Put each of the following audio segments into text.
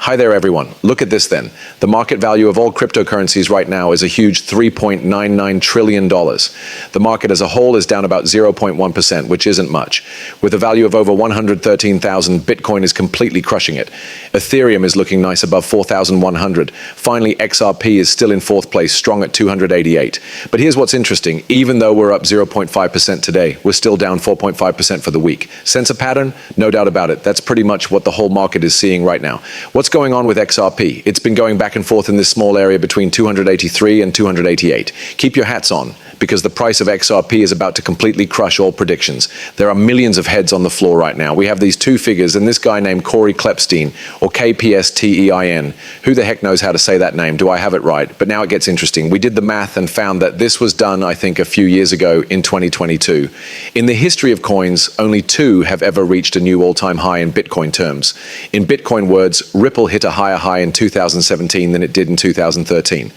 Hi there everyone. Look at this then. The market value of all cryptocurrencies right now is a huge $3.99 trillion. The market as a whole is down about 0.1%, which isn't much. With a value of over 113,000, Bitcoin is completely crushing it. Ethereum is looking nice above 4,100. Finally, XRP is still in fourth place, strong at 288. But here's what's interesting. Even though we're up 0.5% today, we're still down 4.5% for the week. Sense a pattern? No doubt about it. That's pretty much what the whole market is seeing right now. What's going on with XRP? It's been going back and forth in this small area between 283 and 288. Keep your hats on, because the price of XRP is about to completely crush all predictions. There are millions of heads on the floor right now. We have these two figures and this guy named Corey Klepstein, or KPSTEIN. Who the heck knows how to say that name? Do I have it right? But now it gets interesting. We did the math and found that this was done, I think, a few years ago in 2022. In the history of coins, only two have ever reached a new all-time high in Bitcoin terms. In Bitcoin words, Ripple hit a higher high in 2017 than it did in 2013.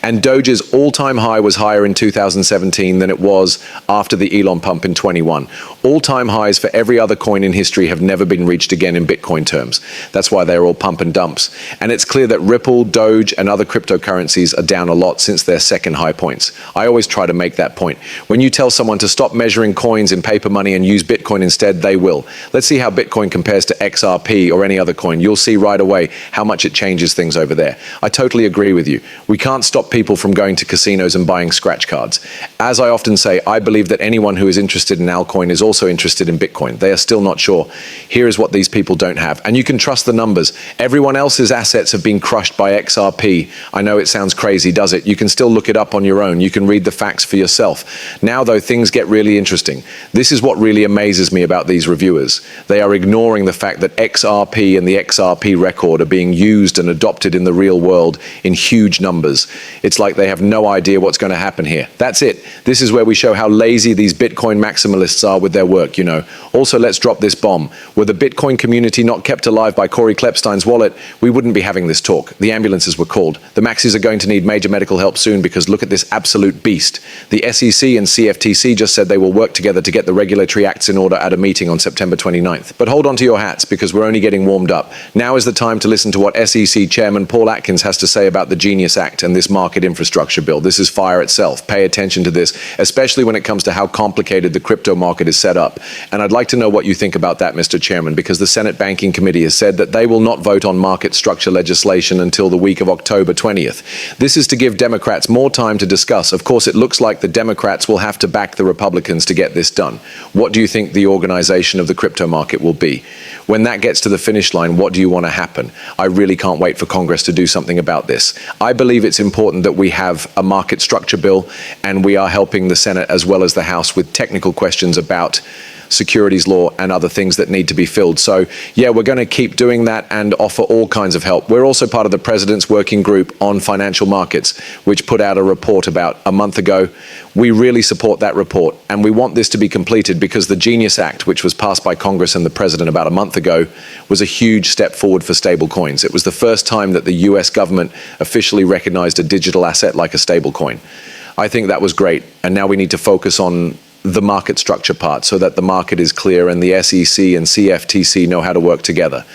And Doge's all-time high was higher in 2017 than it was after the Elon pump in 21. All-time highs for every other coin in history have never been reached again in Bitcoin terms. That's why they're all pump and dumps. And it's clear that Ripple, Doge, and other cryptocurrencies are down a lot since their second high points. I always try to make that point. When you tell someone to stop measuring coins in paper money and use Bitcoin instead, they will. Let's see how Bitcoin compares to XRP or any other coin. You'll see right away how much it changes things over there. I totally agree with you. We can't stop people from going to casinos and buying scratch cards. As I often say, I believe that anyone who is interested in altcoin is also interested in Bitcoin. They are still not sure. Here is what these people don't have. And you can trust the numbers. Everyone else's assets have been crushed by XRP. I know it sounds crazy, does it? You can still look it up on your own. You can read the facts for yourself. Now, though, things get really interesting. This is what really amazes me about these reviewers. They are ignoring the fact that XRP and the XRP record are being used and adopted in the real world in huge numbers. It's like they have no idea what's going to happen here. That's it. This is where we show how lazy these Bitcoin maximalists are with their work, you know. Also, let's drop this bomb. Were the Bitcoin community not kept alive by Corey Klepstein's wallet, we wouldn't be having this talk. The ambulances were called. The maxis are going to need major medical help soon because look at this absolute beast. The SEC and CFTC just said they will work together to get the regulatory acts in order at a meeting on September 29th. But hold on to your hats because we're only getting warmed up. Now is the time to listen to what SEC Chairman Paul Atkins has to say about the Genius Act and this market infrastructure bill. This is fire itself. Pay attention to this, especially when it comes to how complicated the crypto market is set up. And I'd like to know what you think about that, Mr. Chairman, because the Senate Banking Committee has said that they will not vote on market structure legislation until the week of October 20th. This is to give Democrats more time to discuss. Of course, it looks like the Democrats will have to back the Republicans to get this done. What do you think the organization of the crypto market will be? When that gets to the finish line, what do you want to happen? I really can't wait for Congress to do something about this. I believe it's important that we have a market structure bill, and we are helping the Senate as well as the House with technical questions about securities law and other things that need to be filled. So yeah, we're going to keep doing that and offer all kinds of help. We're also part of the President's Working Group on Financial Markets, which put out a report about a month ago. We really support that report, and we want this to be completed because the Genius Act, which was passed by Congress and the President about a month ago, was a huge step forward for stable coins. It was the first time that the US government officially recognized a digital asset like a stable coin. I think that was great, and now we need to focus on the market structure part so that the market is clear and the SEC and CFTC know how to work together.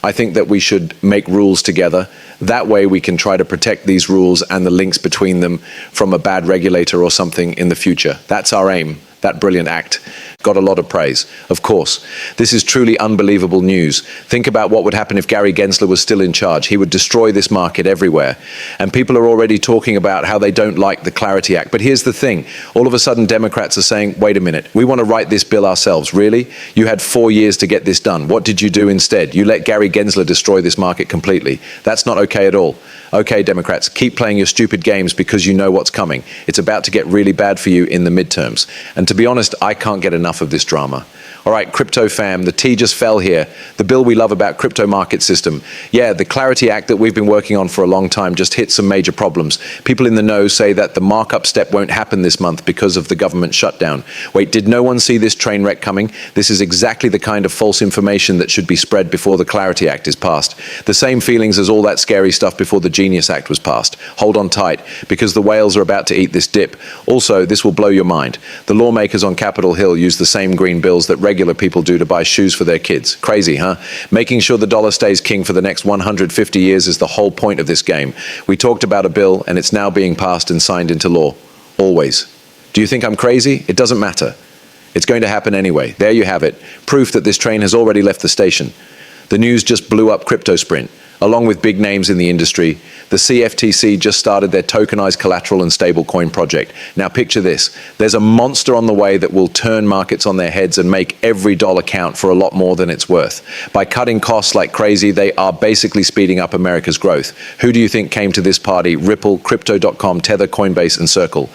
I think that we should make rules together. That way we can try to protect these rules and the links between them from a bad regulator or something in the future. That's our aim. That brilliant act got a lot of praise. Of course, this is truly unbelievable news. Think about what would happen if Gary Gensler was still in charge. He would destroy this market everywhere. And people are already talking about how they don't like the Clarity Act. But here's the thing. All of a sudden, Democrats are saying, wait a minute, we want to write this bill ourselves. Really? You had 4 years to get this done. What did you do instead? You let Gary Gensler destroy this market completely. That's not okay at all. Okay, Democrats, keep playing your stupid games because you know what's coming. It's about to get really bad for you in the midterms. And to be honest, I can't get enough of this drama. All right, crypto fam, the tea just fell here. The bill we love about crypto market system. Yeah, the Clarity Act that we've been working on for a long time just hit some major problems. People in the know say that the markup step won't happen this month because of the government shutdown. Wait, did no one see this train wreck coming? This is exactly the kind of false information that should be spread before the Clarity Act is passed. The same feelings as all that scary stuff before the Genius Act was passed. Hold on tight, because the whales are about to eat this dip. Also, this will blow your mind. The lawmakers on Capitol Hill use the same green bills that regulate regular people do to buy shoes for their kids. Crazy, huh? Making sure the dollar stays king for the next 150 years is the whole point of this game. We talked about a bill, and it's now being passed and signed into law. Always. Do you think I'm crazy? It doesn't matter. It's going to happen anyway. There you have it. Proof that this train has already left the station. The news just blew up crypto sprint. Along with big names in the industry, the CFTC just started their tokenized collateral and stablecoin project. Now picture this. There's a monster on the way that will turn markets on their heads and make every dollar count for a lot more than it's worth. By cutting costs like crazy, they are basically speeding up America's growth. Who do you think came to this party? Ripple, Crypto.com, Tether, Coinbase, and Circle.